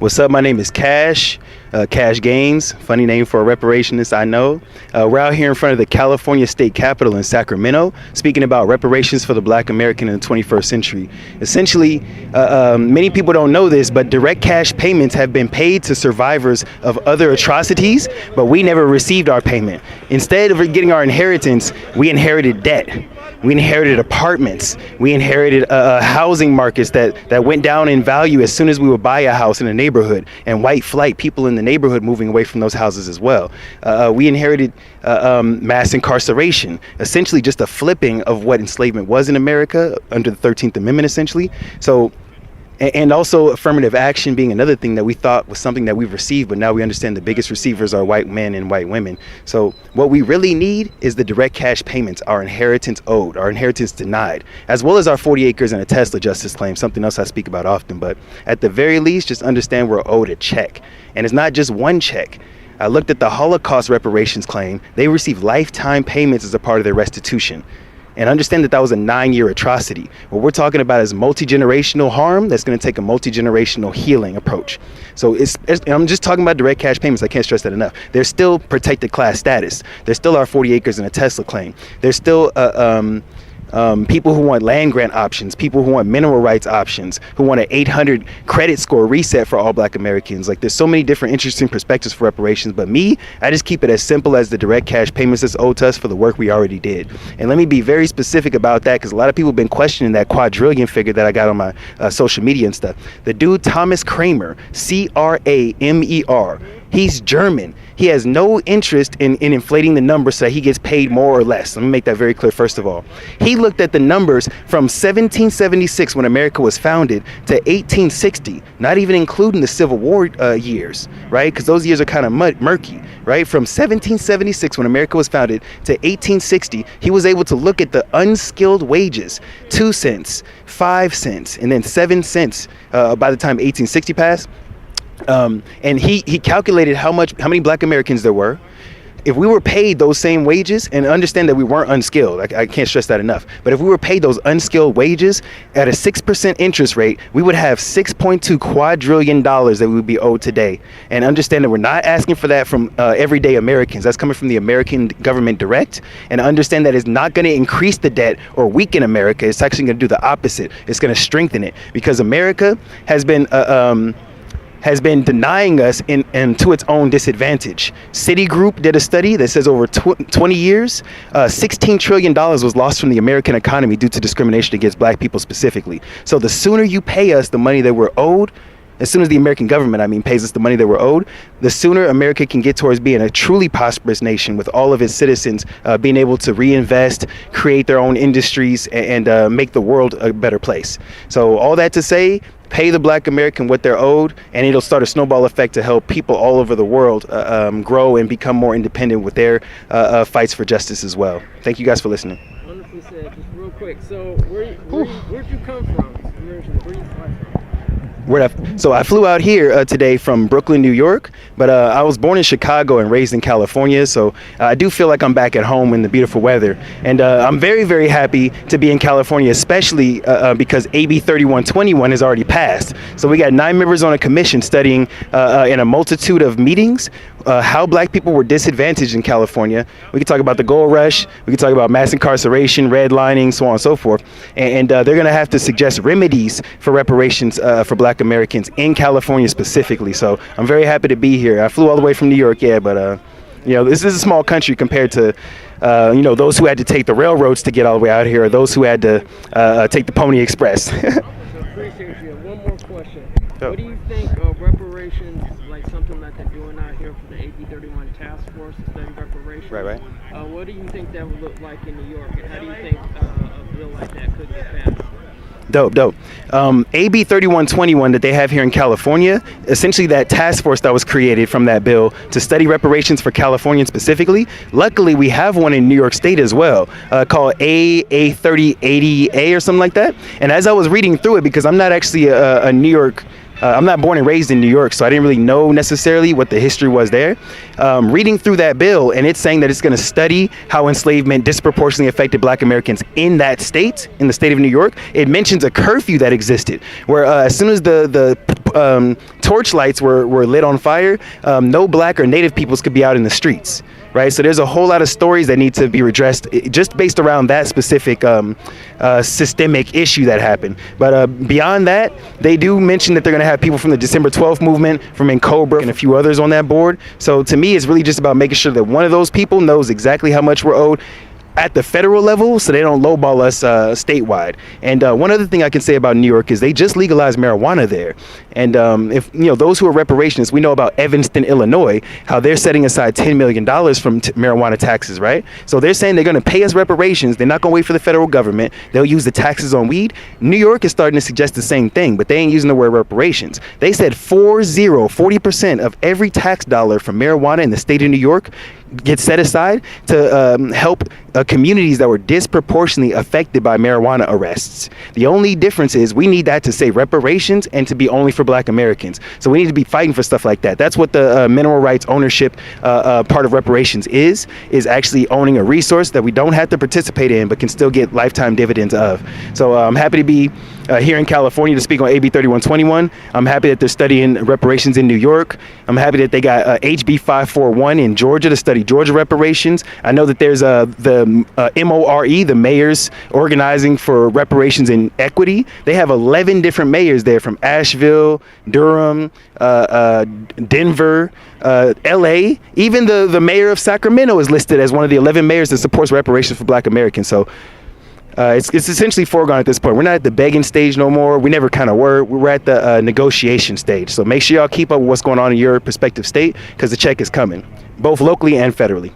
What's up? My name is Kash Gaines. Funny name for a reparationist, I know. We're out here in front of the California State Capitol in Sacramento, speaking about reparations for the Black American in the 21st century. Essentially, many people don't know this, but direct cash payments have been paid to survivors of other atrocities, but we never received our payment. Instead of getting our inheritance, we inherited debt. We inherited apartments. We inherited housing markets that went down in value as soon as we would buy a house in a neighborhood, and white flight, people in the neighborhood moving away from those houses as well. We inherited mass incarceration, essentially just a flipping of what enslavement was in America under the 13th Amendment, essentially. So, and also affirmative action being another thing that we thought was something that we've received, but now we understand the biggest receivers are white men and white women. So what we really need is the direct cash payments, our inheritance owed, our inheritance denied, as well as our 40 acres and a Tesla justice claim, something else I speak about often. But at the very least, just understand we're owed a check. And it's not just one check. I looked at the Holocaust reparations claim. They received lifetime payments as a part of their restitution. And understand that was a 9-year atrocity. What we're talking about is multi-generational harm that's going to take a multi-generational healing approach. So I'm just talking about direct cash payments. I can't stress that enough. There's still protected class status. There's still our 40 acres and a Tesla claim. There's still people who want land grant options, people who want mineral rights options, who want an 800 credit score reset for all Black Americans. Like, there's so many different interesting perspectives for reparations, but I just keep it as simple as the direct cash payments that's owed to us for the work we already did. And let me be very specific about that, because a lot of people have been questioning that quadrillion figure that I got on my social media and stuff. The dude, Thomas Kramer, Kramer, he's German. He has no interest in inflating the numbers so that he gets paid more or less. Let me make that very clear, first of all. He looked at the numbers from 1776, when America was founded, to 1860, not even including the Civil War years, right? Because those years are kind of murky, right? From 1776, when America was founded, to 1860, he was able to look at the unskilled wages, 2 cents, 5 cents, and then 7 cents by the time 1860 passed. And he calculated how many Black Americans there were. If we were paid those same wages, and understand that we weren't unskilled, I can't stress that enough, but if we were paid those unskilled wages at a 6% interest rate, we would have $6.2 quadrillion that we would be owed today. And understand that we're not asking for that from everyday Americans. That's coming from the American government direct. And understand that it's not going to increase the debt or weaken America. It's actually going to do the opposite. It's going to strengthen it, because America has been denying us and to its own disadvantage. Citigroup did a study that says over 20 years, $16 trillion was lost from the American economy due to discrimination against Black people specifically. So the sooner you pay us the money that we're owed, as soon as the American government, pays us the money that we're owed, the sooner America can get towards being a truly prosperous nation with all of its citizens being able to reinvest, create their own industries, and make the world a better place. So all that to say, pay the Black American what they're owed, and it'll start a snowball effect to help people all over the world grow and become more independent with their fights for justice as well. Thank you guys for listening. Wonderfully said. Just real quick, so where'd you come from? Where you fly from? So I flew out here today from Brooklyn, New York, but I was born in Chicago and raised in California, so I do feel like I'm back at home in the beautiful weather. And I'm very, very happy to be in California, especially because AB 3121 has already passed. So we got 9 members on a commission studying in a multitude of meetings how Black people were disadvantaged in California. We could talk about the gold rush, we could talk about mass incarceration, redlining, so on and so forth. And they're going to have to suggest remedies for reparations for Black Americans in California specifically. So I'm very happy to be here. I flew all the way from New York, but this is a small country compared to those who had to take the railroads to get all the way out here, or those who had to take the Pony Express. Appreciate you. One more question. What do you think of reparations, like something that they're doing out here for the AB 31 task force to study reparations? Right. What do you think that would look like in New York, and how do you think a bill like that could get passed? Dope. AB 3121 that they have here in California, essentially that task force that was created from that bill to study reparations for Californians specifically. Luckily, we have one in New York State as well, called A 3080A or something like that. And as I was reading through it, because I'm not actually a New York I'm not born and raised in New York, so I didn't really know necessarily what the history was there. Reading through that bill, and it's saying that it's going to study how enslavement disproportionately affected Black Americans in that state, in the state of New York. It mentions a curfew that existed, where as soon as the torch lights were lit on fire, no black or native peoples could be out in the streets. Right, so there's a whole lot of stories that need to be redressed just based around that specific systemic issue that happened. But beyond that, they do mention that they're going to have people from the December 12th movement, from NCOBRA, and a few others on that board. So to me, it's really just about making sure that one of those people knows exactly how much we're owed at the federal level, so they don't lowball us statewide. And one other thing I can say about New York is they just legalized marijuana there. And if those who are reparationists, we know about Evanston, Illinois, how they're setting aside $10 million from marijuana taxes, right? So they're saying they're going to pay us reparations. They're not going to wait for the federal government. They'll use the taxes on weed. New York is starting to suggest the same thing, but they ain't using the word reparations. They said 40% of every tax dollar from marijuana in the state of New York gets set aside to help communities that were disproportionately affected by marijuana arrests. The only difference is we need that to say reparations and to be only for Black Americans. So we need to be fighting for stuff like that. That's what the mineral rights ownership part of reparations is actually owning a resource that we don't have to participate in but can still get lifetime dividends of. So I'm happy to be here in California to speak on AB 3121. I'm happy that they're studying reparations in New York. I'm happy that they got HB 541 in Georgia to study Georgia reparations. I know that there's the MORE, the mayors organizing for reparations and equity. They have 11 different mayors there from Asheville, Durham, Denver, LA. Even the mayor of Sacramento is listed as one of the 11 mayors that supports reparations for Black Americans. So it's essentially foregone at this point. We're not at the begging stage no more. We never kind of were. We're at the negotiation stage. So make sure y'all keep up with what's going on in your respective state, because the check is coming, both locally and federally.